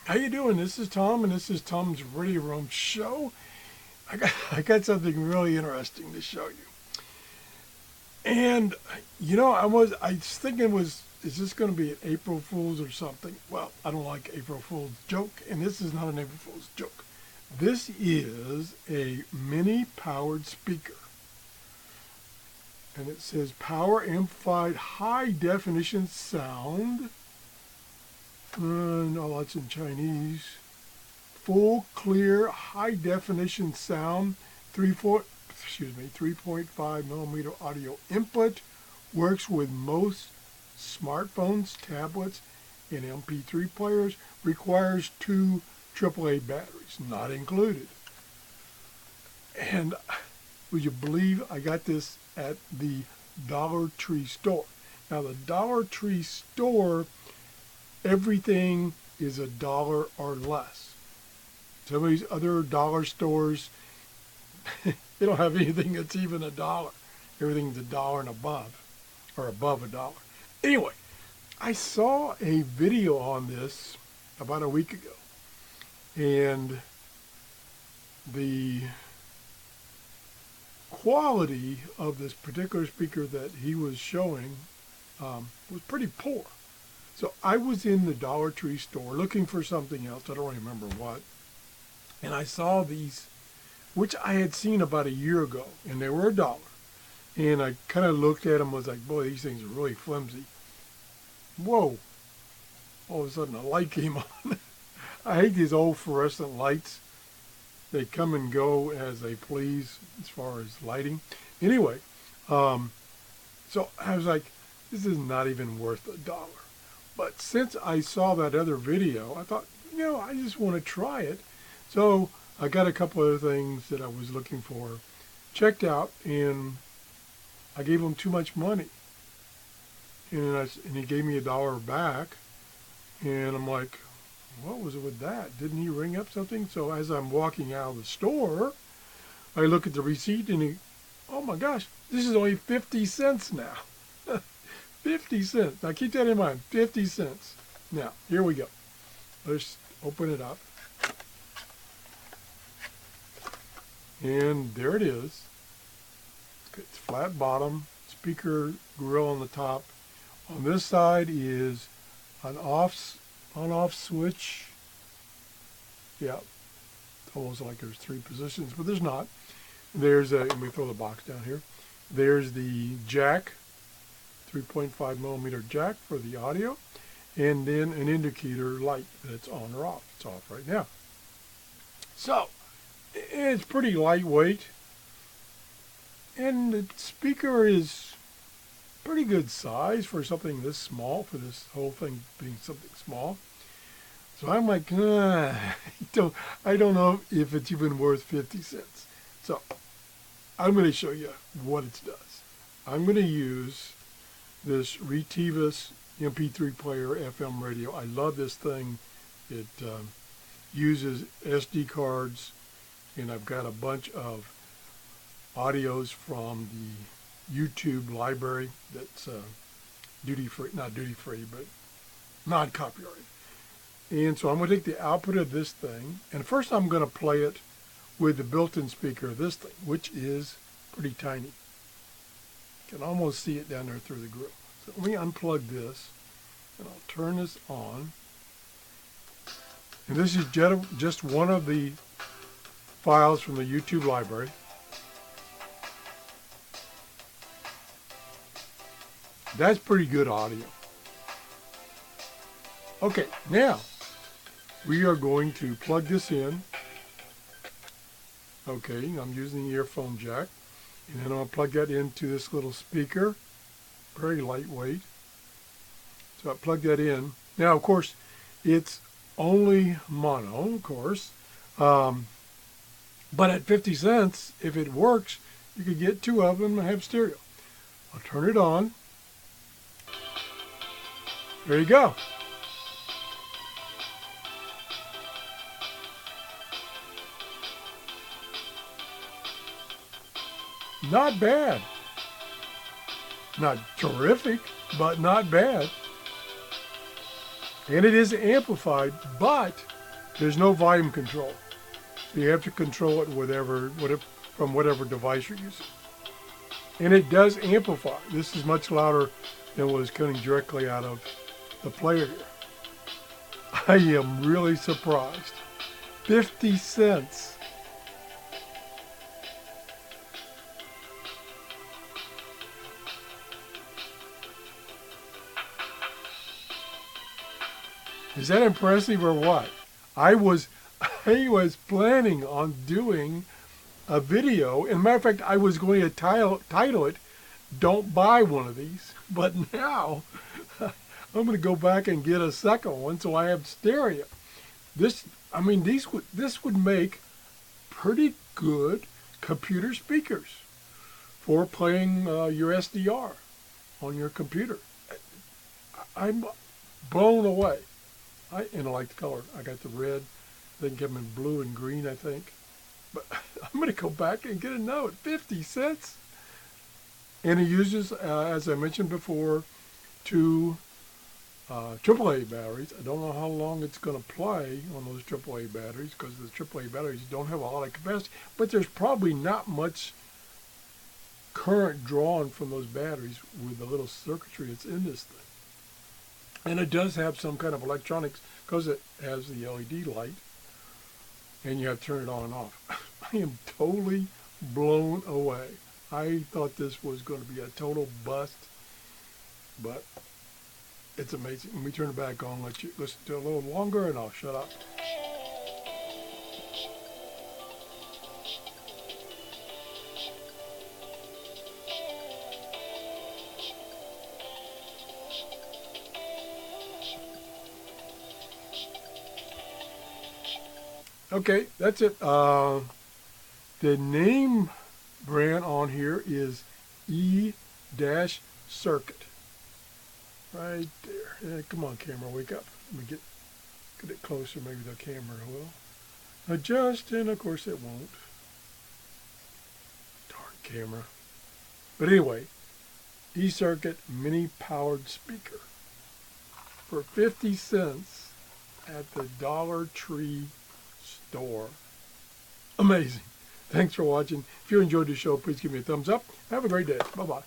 How you doing? This is Tom, and this is Tom's Radio Room Show. I got something really interesting to show you. And I was thinking, is this going to be an April Fool's or something? Well, I don't like April Fool's joke, and this is not an April Fool's joke. This is a mini powered speaker, and it says power amplified high definition sound. No, that's in Chinese. Full, clear, high definition sound, 3.5 millimeter audio input, works with most smartphones, tablets, and MP3 players, requires two AAA batteries, not included. And would you believe I got this at the Dollar Tree store? Now, the Dollar Tree store, everything is $1 or less. Some of these other dollar stores, they don't have anything that's even $1. Everything's $1 and above, or above $1. Anyway, I saw a video on this about a week ago, and the quality of this particular speaker that he was showing was pretty poor. So I was in the Dollar Tree store looking for something else. I don't remember what. And I saw these, which I had seen about a year ago, and they were $1. And I kind of looked at them and was like, boy, these things are really flimsy. Whoa. All of a sudden a light came on. I hate these old fluorescent lights. They come and go as they please as far as lighting. Anyway, so I was like, this is not even worth $1. But since I saw that other video, I thought, I just want to try it. So I got a couple other things that I was looking for, checked out, and I gave him too much money. And he gave me $1 back. And I'm like, what was it with that? Didn't he ring up something? So as I'm walking out of the store, I look at the receipt and oh my gosh, this is only 50 cents now. 50 cents. Now keep that in mind, 50 cents. Now, here we go. Let's open it up. And there it is. It's flat bottom, speaker grill on the top. On this side is an on-off switch. Yeah, it's almost like there's 3 positions, but there's not. Let me throw the box down here. There's the jack, 3.5 millimeter jack for the audio, and then an indicator light that's on or off. It's off right now. So, it's pretty lightweight, and the speaker is pretty good size for something this small, for this whole thing being something small. So I'm like, I don't know if it's even worth 50 cents. So I'm going to show you what it does. I'm going to use this Retivus MP3 player FM radio. I love this thing. It uses SD cards, and I've got a bunch of audios from the YouTube library that's duty-free, not duty-free, but non-copyrighted. And so I'm going to take the output of this thing, and first I'm going to play it with the built-in speaker of this thing, which is pretty tiny. You can almost see it down there through the grill. So let me unplug this, and I'll turn this on. And this is just one of the files from the YouTube library. That's pretty good audio. Okay, now we are going to plug this in. Okay, I'm using the earphone jack. And then I'll plug that into this little speaker. Very lightweight. So I plug that in. Now, of course, it's only mono, of course. But at 50 cents, if it works, you could get 2 of them and have stereo. I'll turn it on. There you go. Not bad. Not terrific, but not bad. And it is amplified, but There's no volume control. You have to control it from whatever device you're using. And it does amplify. This is much louder than what is coming directly out of the player here. I am really surprised. 50 cents. Is that impressive or what? I was planning on doing a video. As a matter of fact, I was going to title it, "Don't Buy One of These." But now, I'm going to go back and get a second one so I have stereo. This would make pretty good computer speakers for playing your SDR on your computer. I'm blown away. And I like the color. I got the red. They can get them in blue and green, I think. But I'm going to go back and get a note. 50 cents. And it uses, as I mentioned before, two AAA batteries. I don't know how long it's going to play on those AAA batteries because the AAA batteries don't have a lot of capacity. But there's probably not much current drawn from those batteries with the little circuitry that's in this thing. And it does have some kind of electronics because it has the LED light. And you have to turn it on and off. I am totally blown away. I thought this was going to be a total bust, but it's amazing. Let me turn it back on, let you listen to it a little longer, and I'll shut up. Okay, that's it. The name brand on here is E-Circuit. Right there. Yeah, come on, camera, wake up. Let me get it closer. Maybe the camera will adjust, and of course it won't. Darn camera. But anyway, E-Circuit mini powered speaker for 50 cents at the Dollar Tree store. Amazing. Thanks for watching. If you enjoyed the show, please give me a thumbs up. Have a great day. Bye-bye.